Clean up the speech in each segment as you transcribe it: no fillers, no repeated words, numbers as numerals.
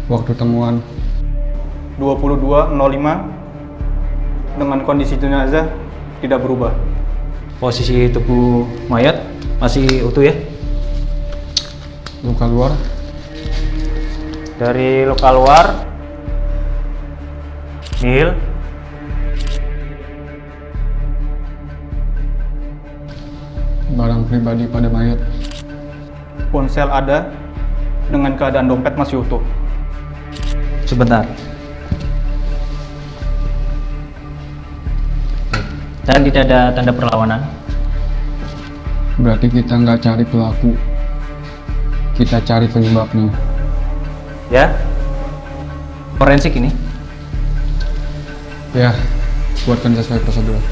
Waktu temuan 22.05 dengan kondisi jenazah tidak berubah. Posisi tubuh mayat masih utuh ya? luka luar Dari luka luar, nihil. barang pribadi pada mayat. Ponsel ada dengan keadaan dompet masih utuh. Sebentar. Dan tidak ada tanda perlawanan. Berarti kita nggak cari pelaku, kita cari penyebabnya. Ya? Forensik ini? Ya, buatkan sesuai prosedur.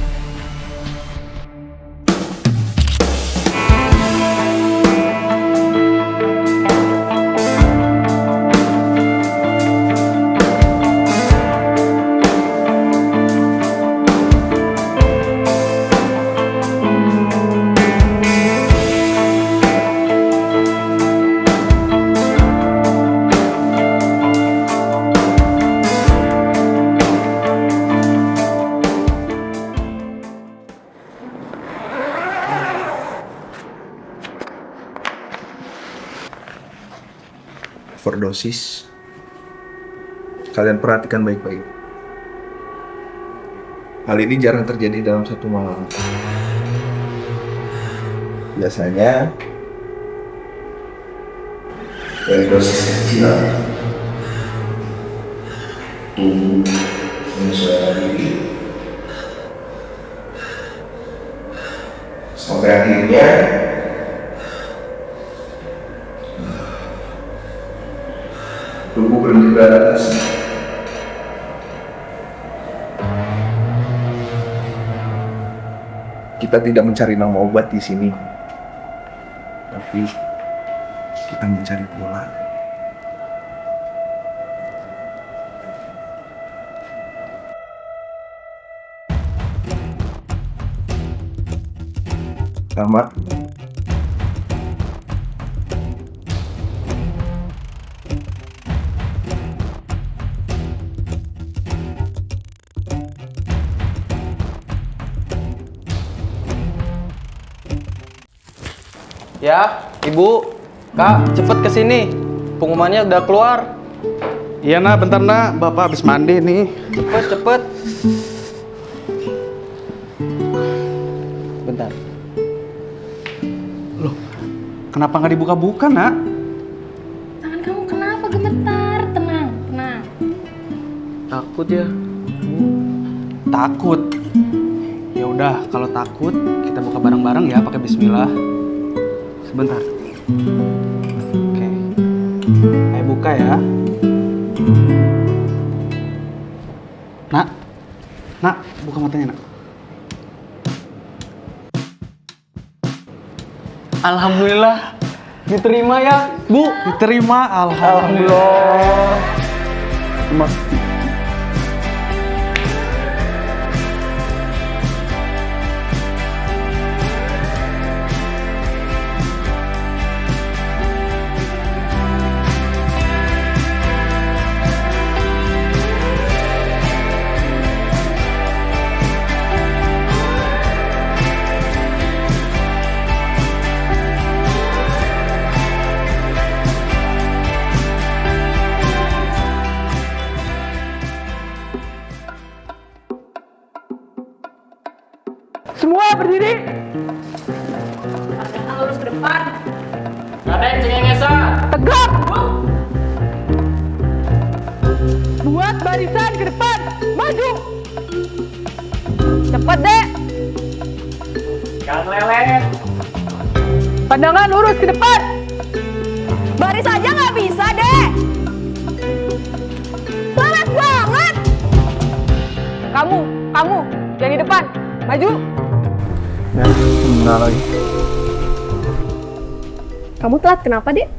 Overdosis. Kalian perhatikan baik-baik. Hal ini jarang terjadi dalam satu malam. Biasanya dari dosis kecil tubuh menyesuaikan diri sampai akhirnya tubuh berhenti beradaptasi. Kita tidak mencari nama obat di sini, tapi kita mencari pola. Sama. Ya, Ibu, Kak, cepet kesini. Pengumumannya udah keluar. Iya nak, bentar nak, bapak habis mandi nih. Cepet, cepet. Bentar. Loh, kenapa nggak dibuka-buka nak? Tangan kamu kenapa gemetar? Tenang, tenang. Takut ya. Takut. Ya udah, kalau takut kita buka bareng-bareng ya, pakai bismillah. Sebentar. Oke. Ayo buka ya. Nak, buka matanya nak. Alhamdulillah. Diterima ya, Bu. Diterima, alhamdulillah. Mas. Semua berdiri. Lurus ke depan. Gak ada yang cengengesan. Tegap. Buat barisan ke depan. Maju. Cepet, Dek. Jangan lelet. Pandangan lurus ke depan. Baris aja nggak bisa, Dek. Lelet banget. Kamu yang di depan. Maju. Ya, enggak lagi. Kamu telat kenapa, Dek?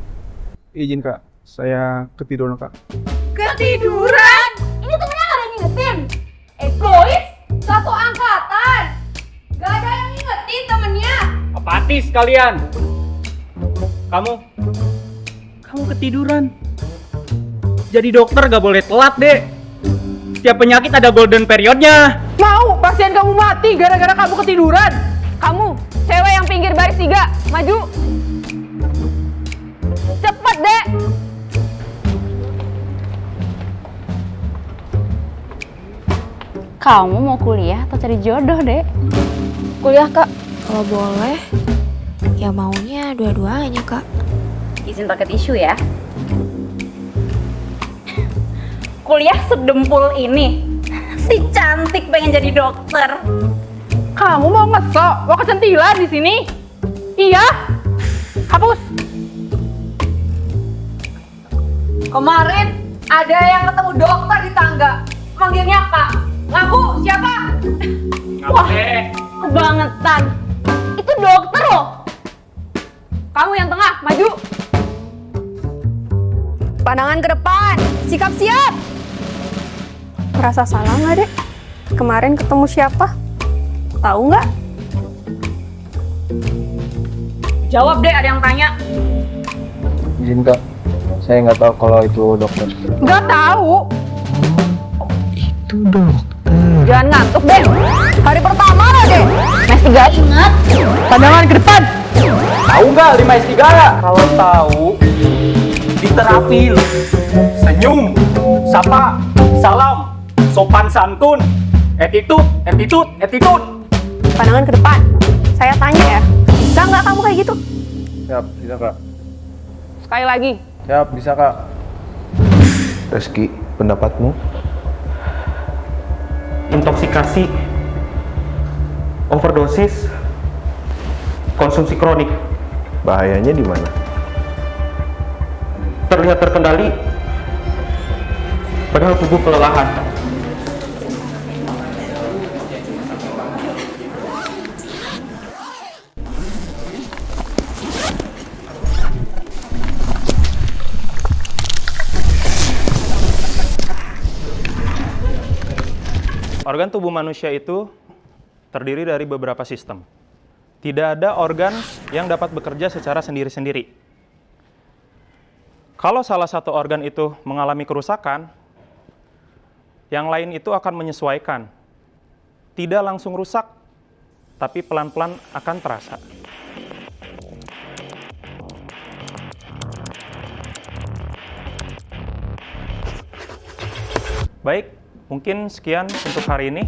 Izin kak, saya ketiduran kak. Ketiduran? Ini temennya gak ada yang ngingetin. Egois, satu angkatan. Gak ada yang ngingetin temennya. Apatis kalian. Kamu ketiduran. Jadi dokter gak boleh telat, Dek. Setiap penyakit ada golden periodnya. Mau pasien kamu mati gara-gara kamu ketiduran? Kamu, cewek yang pinggir baris 3, maju. Cepet, Dek. Kamu mau kuliah atau cari jodoh, Dek? Kuliah, Kak. Kalau boleh, ya maunya dua-duanya, Kak. Izin paket isu ya. Kuliah sedempul ini. Si cantik pengen jadi dokter. Kamu mau ngesok? Mau kecentilan di sini? Iya? Hapus. Kemarin ada yang ketemu dokter di tangga. Manggilnya Kak. Ngaku siapa? Wah, kebangetan. Itu dokter loh. Kamu yang tengah, maju. Pandangan ke depan, sikap siap. Merasa salah nggak, Dek? Kemarin ketemu siapa? Tahu nggak? Jawab deh, ada yang tanya. Izin Kak, saya nggak tahu kalau itu dokter. Nggak tahu. Itu dokter. Jangan ngantuk deh. Hari pertama lah deh. Mes 3 ingat. Pandangan ke depan. Tahu nggak 5 serigala? Kalau tahu, diterapin. Senyum, sapa, salam, sopan santun, attitude. Pandangan ke depan. Saya tanya ya, bisa nggak kamu kayak gitu? Siap, bisa Kak. Sekali lagi. Siap, bisa Kak. Reski, pendapatmu? Intoksikasi, overdosis, konsumsi kronik. Bahayanya di mana? Terlihat terkendali, padahal tubuh kelelahan. Organ tubuh manusia itu terdiri dari beberapa sistem. Tidak ada organ yang dapat bekerja secara sendiri-sendiri. Kalau salah satu organ itu mengalami kerusakan, yang lain itu akan menyesuaikan. Tidak langsung rusak, tapi pelan-pelan akan terasa. Baik, mungkin sekian untuk hari ini.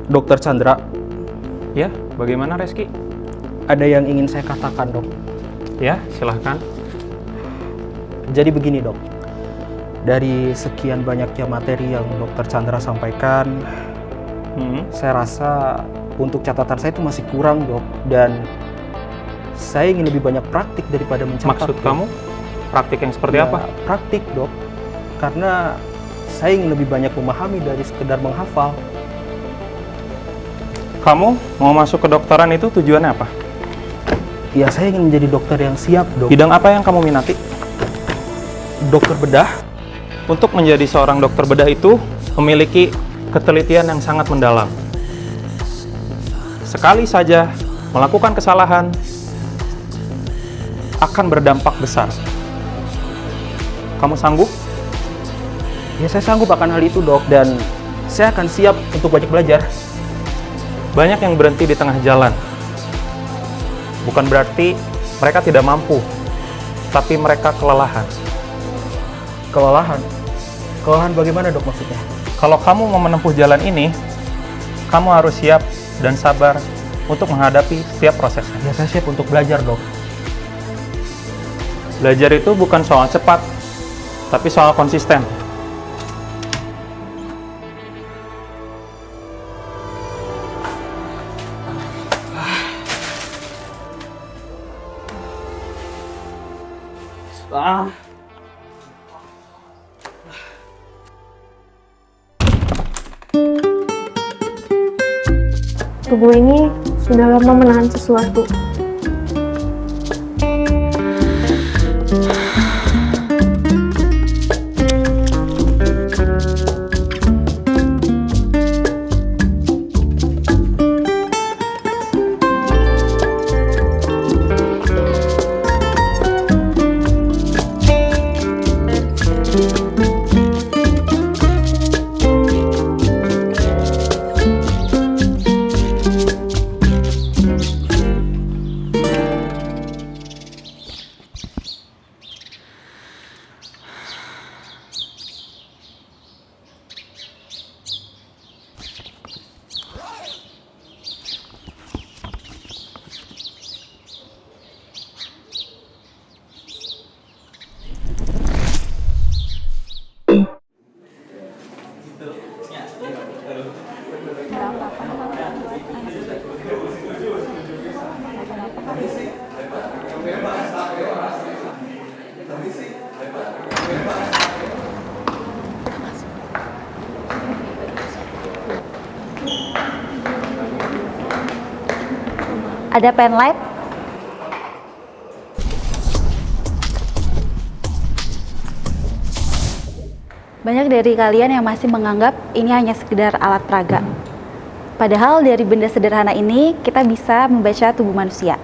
Dokter Chandra, Ya, bagaimana Reski? ada yang ingin saya katakan, Dok. Ya, silahkan. Jadi begini, Dok. Dari sekian banyaknya materi yang Dokter Chandra sampaikan, saya rasa untuk catatan saya itu masih kurang, Dok. Dan saya ingin lebih banyak praktik daripada mencatat. Maksud Dok. kamu? Praktik yang seperti Ya, apa? Praktik, Dok. Karena saya ingin lebih banyak memahami dari sekedar menghafal. Kamu mau masuk kedokteran itu tujuannya apa? Ya, saya ingin menjadi dokter yang siap, Dok. Bidang apa yang kamu minati? Dokter bedah. Untuk menjadi seorang dokter bedah itu memiliki ketelitian yang sangat mendalam. Sekali saja melakukan kesalahan akan berdampak besar. Kamu sanggup? Ya, saya sanggup akan hal itu, Dok. Dan saya akan siap untuk banyak belajar. Banyak yang berhenti di tengah jalan. Bukan berarti mereka tidak mampu, tapi mereka kelelahan. Kelelahan? Kelelahan bagaimana, Dok, maksudnya? Kalau kamu mau menempuh jalan ini, kamu harus siap dan sabar untuk menghadapi setiap prosesnya. Ya, saya siap untuk belajar, Dok. Belajar itu bukan soal cepat, tapi soal konsisten. Tubuh ini sudah lama menahan sesuatu. Ada pen light? Banyak dari kalian yang masih menganggap ini hanya sekedar alat peraga. Padahal dari benda sederhana ini kita bisa membaca tubuh manusia.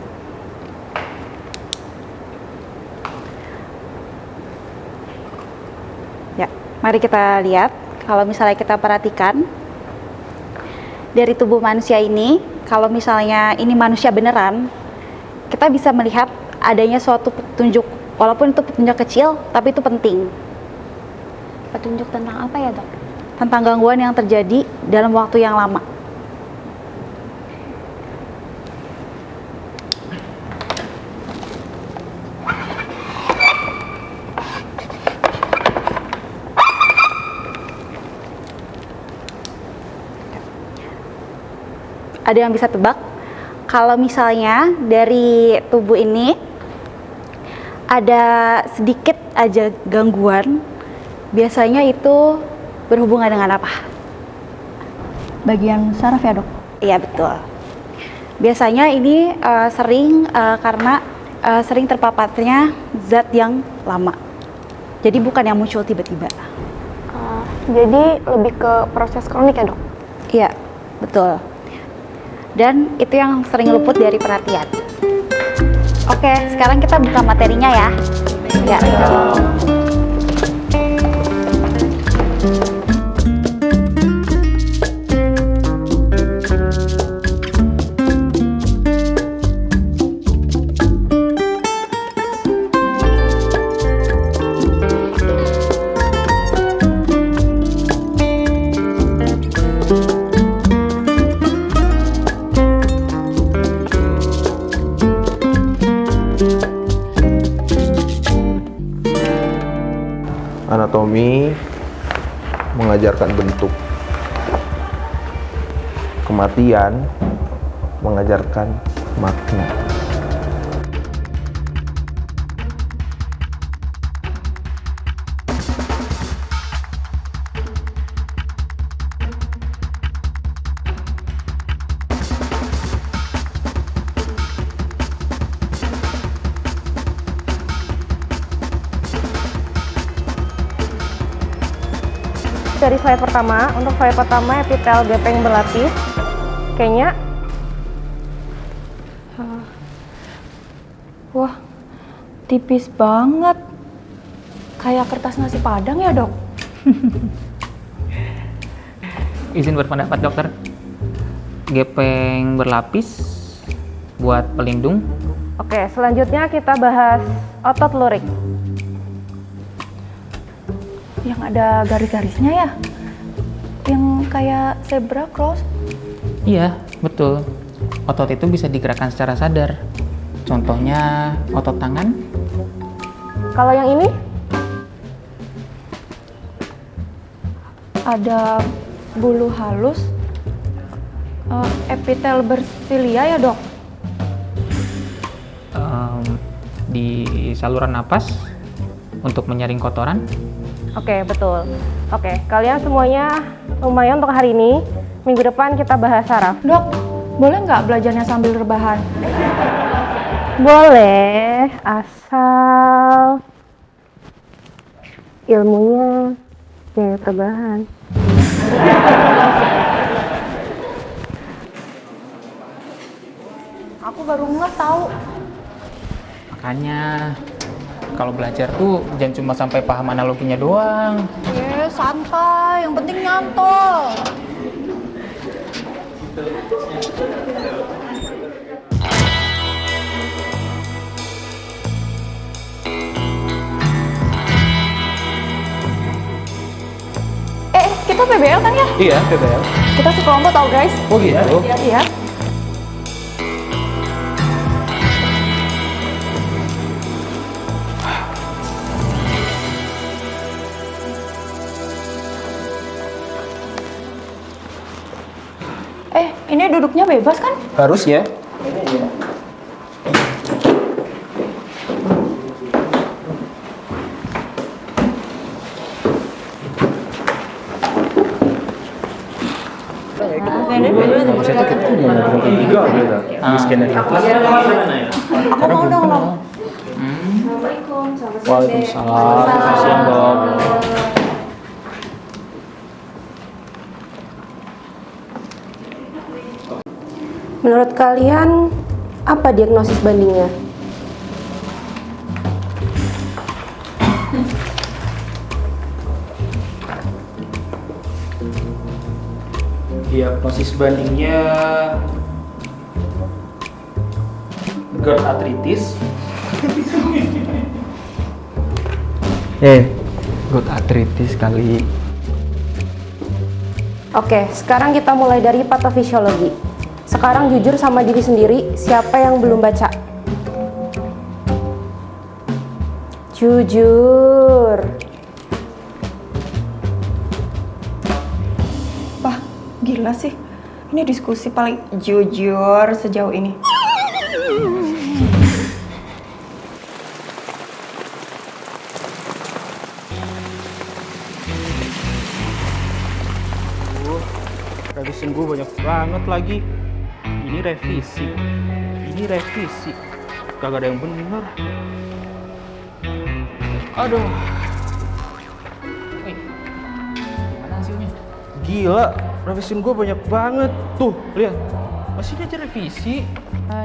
Ya, mari kita lihat. Kalau misalnya kita perhatikan dari tubuh manusia ini, kalau misalnya ini manusia beneran, kita bisa melihat adanya suatu petunjuk, walaupun itu petunjuk kecil, tapi itu penting. Petunjuk tentang apa ya, Dok? Tentang gangguan yang terjadi dalam waktu yang lama. Ada yang bisa tebak? Kalau misalnya dari tubuh ini ada sedikit aja gangguan, biasanya itu berhubungan dengan apa? Bagian saraf ya, Dok? Iya, betul. Biasanya ini sering karena sering terpaparnya zat yang lama. Jadi bukan yang muncul tiba-tiba. Jadi lebih ke proses kronik ya, Dok? Iya, betul. Dan itu yang sering luput dari perhatian. Oke, sekarang kita buka materinya ya. Ya. Anatomi mengajarkan bentuk, kematian mengajarkan makna. Dari slide pertama, untuk slide pertama epitel gepeng berlapis, kayaknya wah, tipis banget, kayak kertas nasi padang ya, Dok? Izin berpendapat, dokter. Gepeng berlapis buat pelindung. Oke, selanjutnya kita bahas otot lurik. Yang ada garis-garisnya ya? Yang kayak zebra cross? Iya, betul. Otot itu bisa digerakkan secara sadar. Contohnya otot tangan. Kalau yang ini? Ada bulu halus, epitel bersilia ya, Dok? Di saluran napas untuk menyaring kotoran. Oke, betul. Oke, kalian semuanya lumayan untuk hari ini. Minggu depan kita bahas saraf. Dok, boleh nggak belajarnya sambil rebahan? Boleh, asal ilmunya jangan rebahan. Aku baru nggak tahu. Makanya kalau belajar tuh jangan cuma sampai paham analoginya doang. Santai, yang penting nyantol. Kita PBL kan ya? Iya, PBL. Kita sekelompok tau guys. Oh gitu? Iya. Ini duduknya bebas kan? Harus ya. Aku mau dong. Waalaikumsalam. Siang, Dok. Menurut kalian, apa diagnosis bandingnya? Diagnosis bandingnya GERD arthritis. GERD arthritis kali. Oke, sekarang kita mulai dari patofisiologi. Sekarang jujur sama diri sendiri, siapa yang belum baca? Jujur. Wah, gila sih. Ini diskusi paling jujur sejauh ini. Revisi gue banyak banget lagi. Ini revisi. Kagak ada yang bener. Aduh. Mana hasilnya? Gila, revisi gue banyak banget. Tuh, lihat. Masih aja revisi.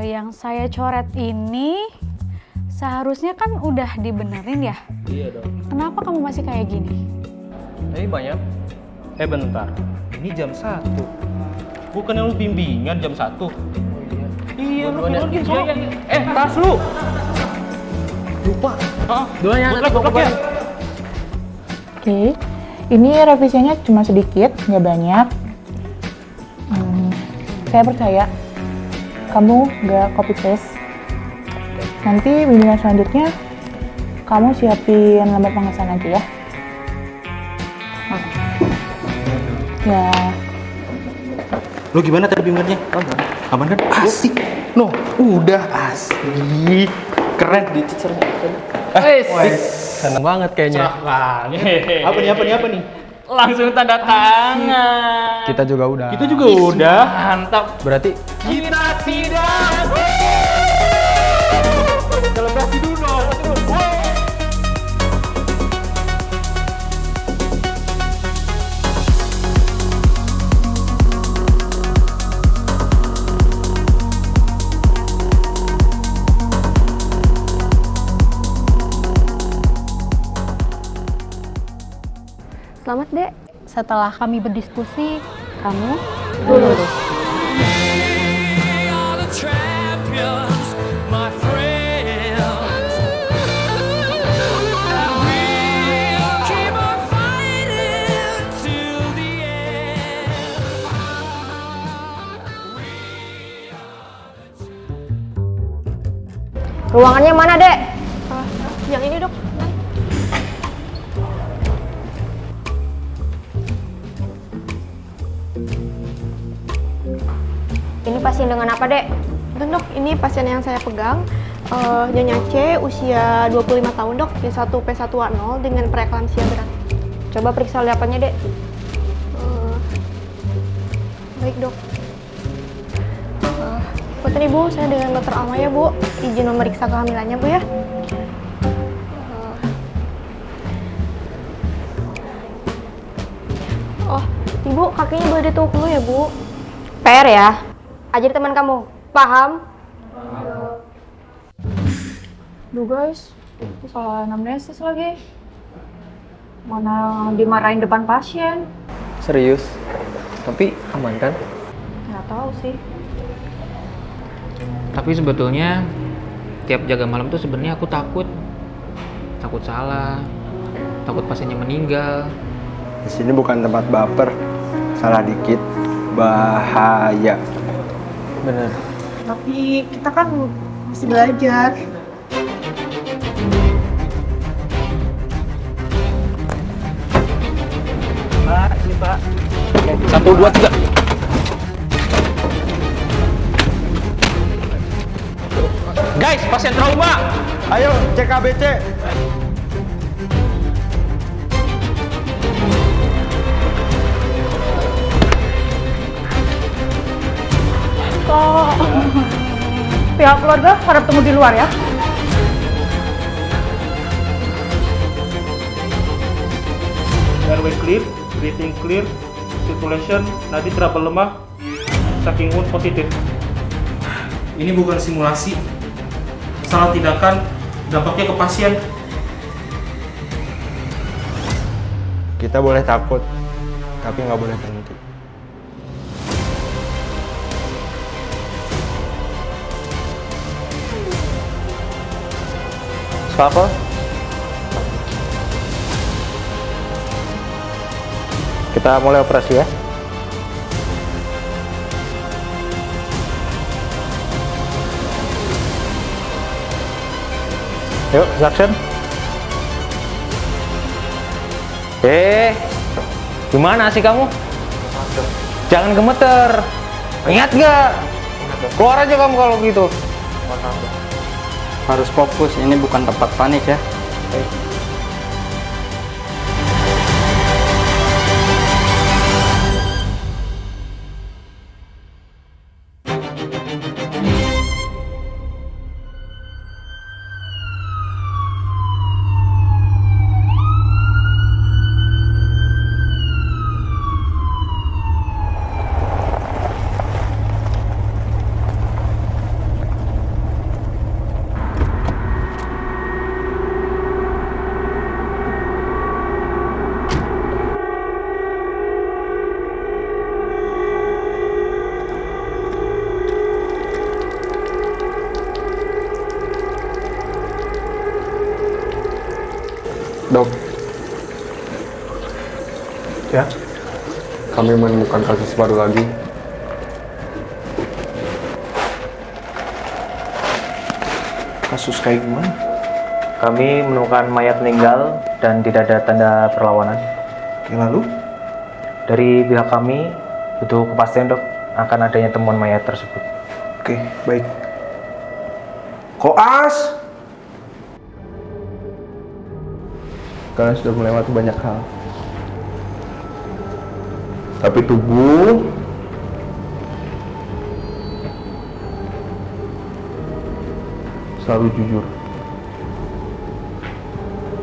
Yang saya coret ini seharusnya kan udah dibenerin ya? Iya dong. Kenapa kamu masih kayak gini? Ini banyak. Bentar. Ini jam 1. Bukan yang lu bimbingan jam 1. Iya, lu lagi sono. Tas lu. Lupa. Duluan ya. Oke, ini revisinya cuma sedikit, nggak banyak. Saya percaya kamu nggak copy paste. Nanti bimbingan selanjutnya kamu siapin lembar pengesahan aja ya. Ya. Lu gimana tadi bimbingannya? Aman kan? Asik. No, udah asik. Keren dicecernya. Seneng banget kayaknya. Apa nih? Langsung tanda tangan. Kita juga udah. Mantap. Berarti Kita tidak. Selebrasi dulu dong. Selamat, Dek. Setelah kami berdiskusi, kamu lulus. Ruangannya mana, Dek? Yang ini, Dok. Ini pasien dengan apa, Dek? Betul dok, ini pasien yang saya pegang. Nyonya C usia 25 tahun dok, P1P110 dengan preeklamsia berat. Coba periksa liapannya dek. Baik dok. Punten ibu, saya dengan dokter Almaya bu, izin memeriksa kehamilannya bu ya. Oh, ibu kakinya boleh dituuk dulu ya bu. PR ya, ajari teman kamu, paham? Duh guys, salah anamnesis lagi. Mana dimarahin depan pasien? Serius? Tapi aman kan? Nggak tahu sih. Tapi sebetulnya tiap jaga malam tuh sebenarnya aku takut salah, takut pasiennya meninggal. Di sini bukan tempat baper. Salah dikit bahaya. Bener. Tapi kita kan masih belajar. Pak, ini Pak. 1, 2, 3. Guys, pasien trauma. Ayo, cek KBC. Kok pihak keluarga harap tunggu di luar ya? Airway clear, breathing clear, circulation, nadi terapel lemah, sucking wound positif. Ini bukan simulasi. Salah tindakan, dampaknya ke pasien. Kita boleh takut, tapi nggak boleh berhenti. Scalpel? Kita mulai operasi ya. Yuk, suction. Gimana sih kamu? Jangan gemeter. Ingat gak? Keluar aja kamu kalau gitu. Harus fokus, ini bukan tempat panik ya. Dok, Ya. kami menemukan kasus baru lagi. Kasus kayak gimana? Kami menemukan mayat meninggal dan tidak ada tanda perlawanan. Oke, lalu? Dari pihak kami butuh kepastian dok akan adanya temuan mayat tersebut. Oke, baik. Koas! Kalian sudah melewati banyak hal. Tapi tubuh selalu jujur.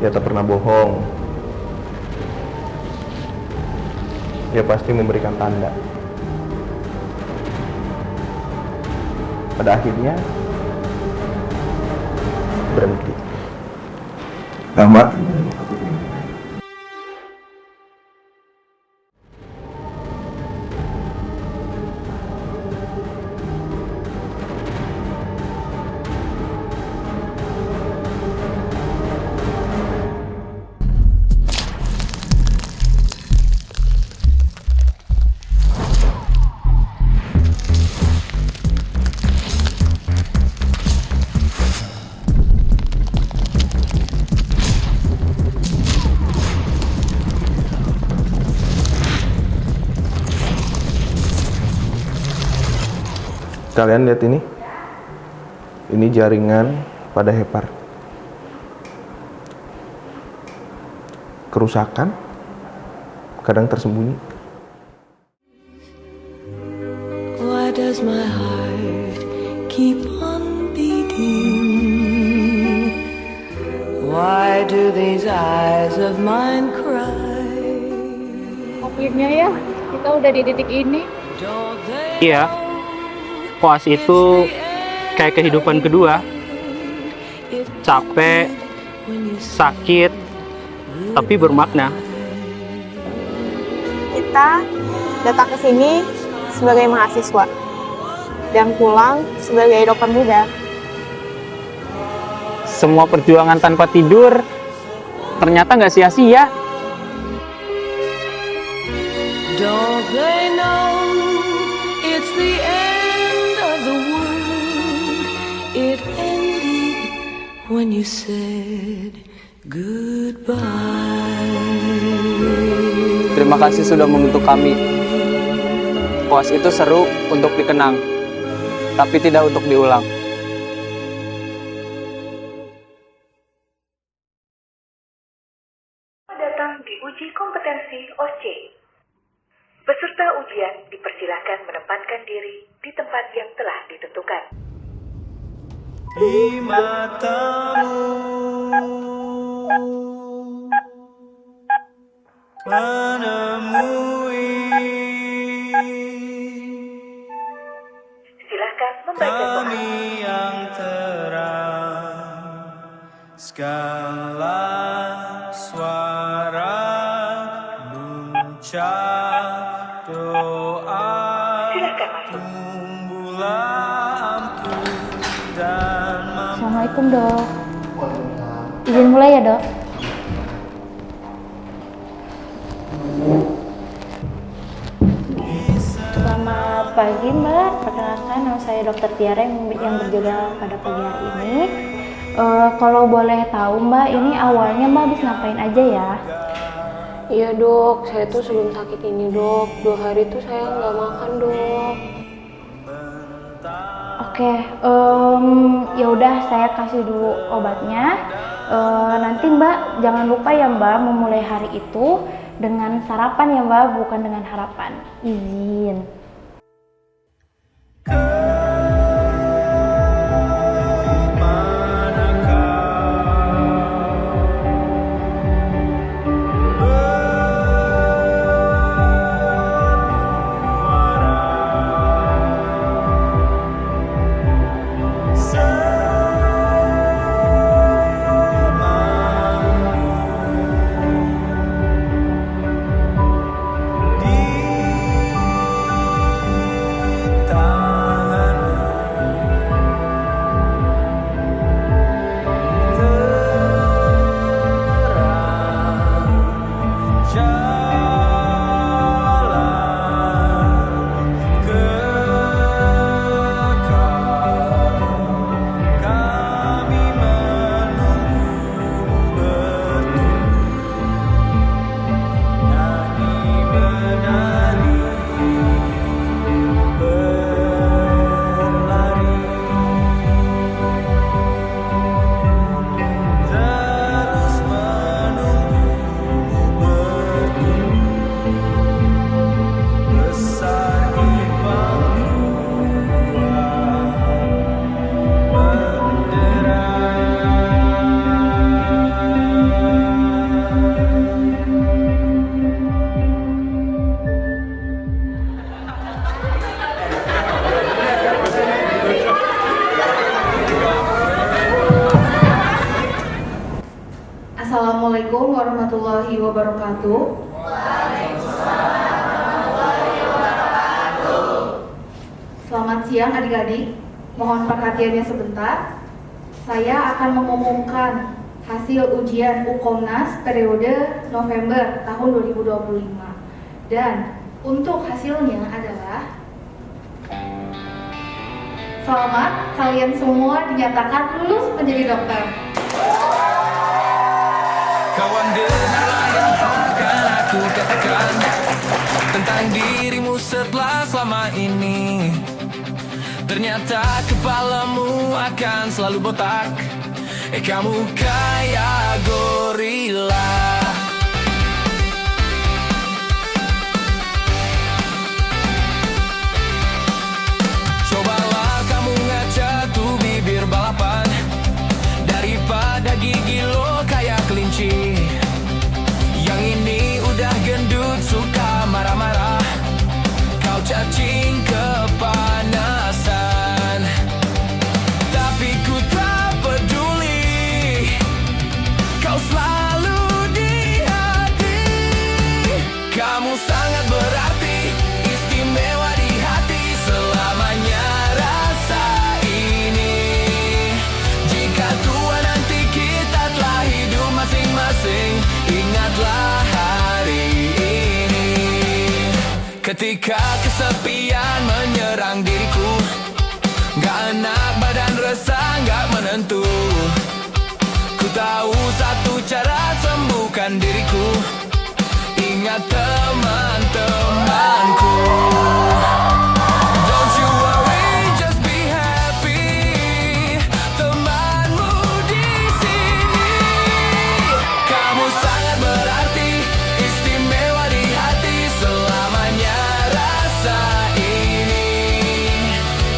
Dia tak pernah bohong. Dia pasti memberikan tanda. Pada akhirnya berhenti. Lama. Kalian lihat ini? Ini jaringan pada hepar. Kerusakan, kadang tersembunyi. Why does my heart keep on beating? Why do these eyes of mine cry? Akhirnya ya, kita udah di titik ini. Iya, koas itu kayak kehidupan kedua. Capek, sakit, tapi bermakna. Kita datang ke sini sebagai mahasiswa dan pulang sebagai dokter muda. Semua perjuangan tanpa tidur ternyata nggak sia-sia. Don't they know it's the end of the world? It ended when you said goodbye. Terima kasih sudah membentuk kami. Koas itu seru untuk dikenang, tapi tidak untuk diulang. Datang di uji kompetensi OSCE. Peserta ujian dipersilahkan menempatkan diri di tempat yang telah ditentukan. Di matamu menemui. Silahkan membaca kami yang terang, segala suara ucap doa. Tumbuhlah ampuh dan Assalamualaikum dok. Izin mulai ya dok. Selamat pagi mbak, perkenalkan nama saya Dr. Tiara yang berjaga pada pagi hari ini. Kalau boleh tahu mbak, ini awalnya mbak habis ngapain aja ya? Iya dok, saya tuh sebelum sakit ini dok, 2 hari tuh saya nggak makan dok. Oke, ya udah saya kasih dulu obatnya. Nanti mbak jangan lupa ya mbak memulai hari itu dengan sarapan ya mbak, bukan dengan harapan. Izin. Assalamualaikum warahmatullahi wabarakatuh. Selamat siang adik-adik. Mohon perhatiannya sebentar. Saya akan mengumumkan hasil ujian UKOMNAS periode November tahun 2025. Dan untuk hasilnya adalah selamat, kalian semua dinyatakan lulus menjadi dokter. Kawan, dengarlah yang akan aku katakan tentang dirimu setelah selama ini. Ternyata kepalamu akan selalu botak. Kamu kayak gorila. Cobalah kamu ngaca tuh bibir balapan, daripada gigi lo kayak kelinci. Yang ini udah gendut suka marah-marah, kau cacing kepanasan. Tapi ku tak peduli, kau selalu di hati. Kamu sangat berarti, istimewa di hati selamanya rasa ini. Jika tua nanti kita telah hidup masing-masing, ingatlah hari ini. Ketika kesepian menyerang diriku, gak enak badan resah gak menentu. Ku tahu satu cara sembuhkan diriku, ingat teman-temanku. Don't you worry, just be happy. Temanmu di sini. Kamu sangat berarti, istimewa di hati selamanya rasa ini.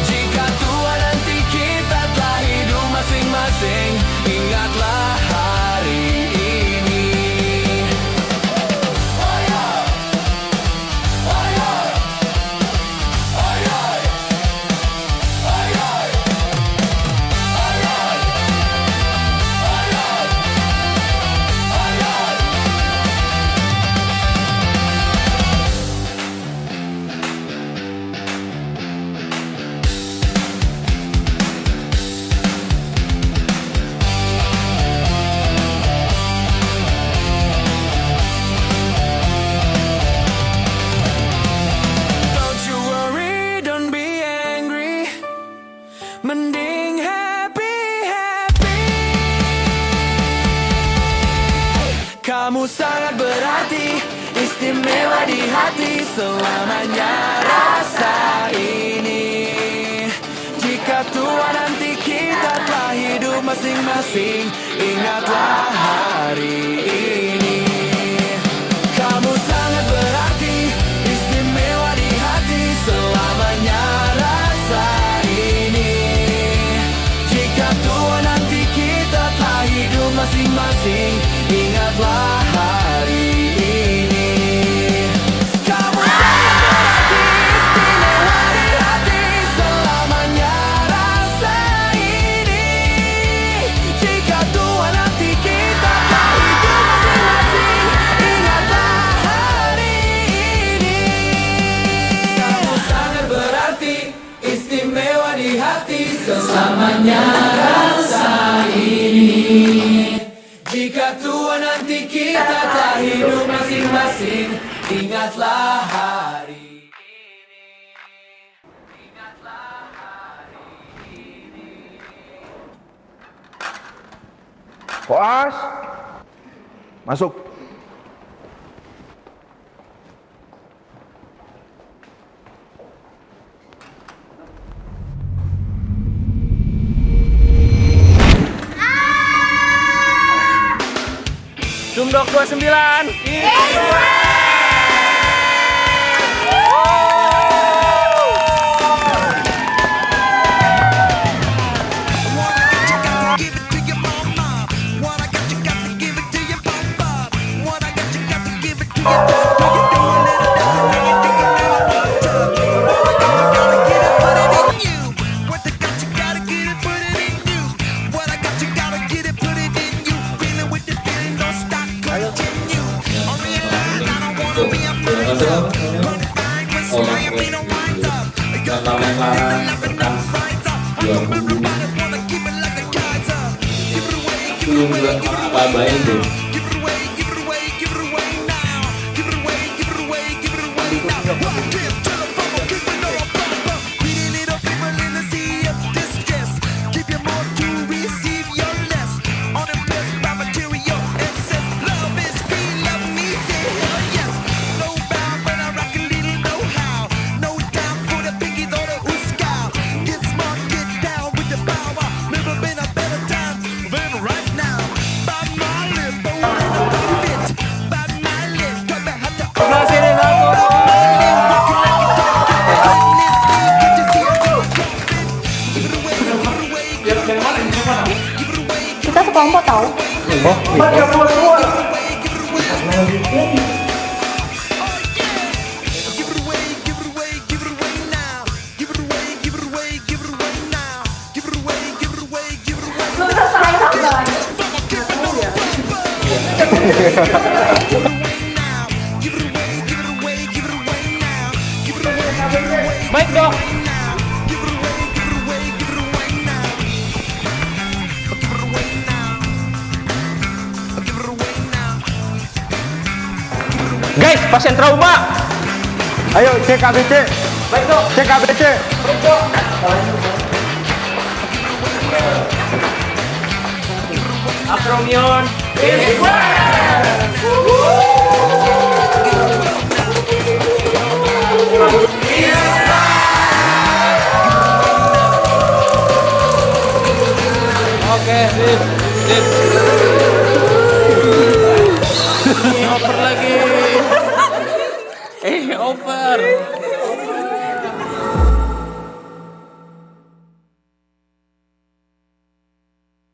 Jika tua nanti kita telah hidup masing-masing, ingatlah hari ini. Don't you worry, don't be angry. Mending happy. Kamu sangat berarti, istimewa di hati selamanya rasa ini. Jika tua nanti kita telah hidup masing-masing, ingatlah hari ini. Kamu sangat berarti, istimewa di hati selamanya rasa ini. Jika tua nanti kita telah hidup masing-masing, ingatlah hari ini. Kamu sangat berarti, istimewa di hati selamanya rasa ini. Jika tua nanti kita telah hidup masing-masing, ingatlah hari ini. Kamu sangat berarti, istimewa di hati selamanya rasa ini. Jika tua nanti kita telah hidup masing-masing, ingatlah hari. Koas, masuk. Sumdok 29. Apa-apain deh. Get smart, get down with the power. kita sekelompok tahu. Oh, Baik dok. Guys, pasien trauma. Ayo cek ABC. Baik dok. Cek ABC. Baik dok. Acromion is Oke, sip. Oper lagi. Oper.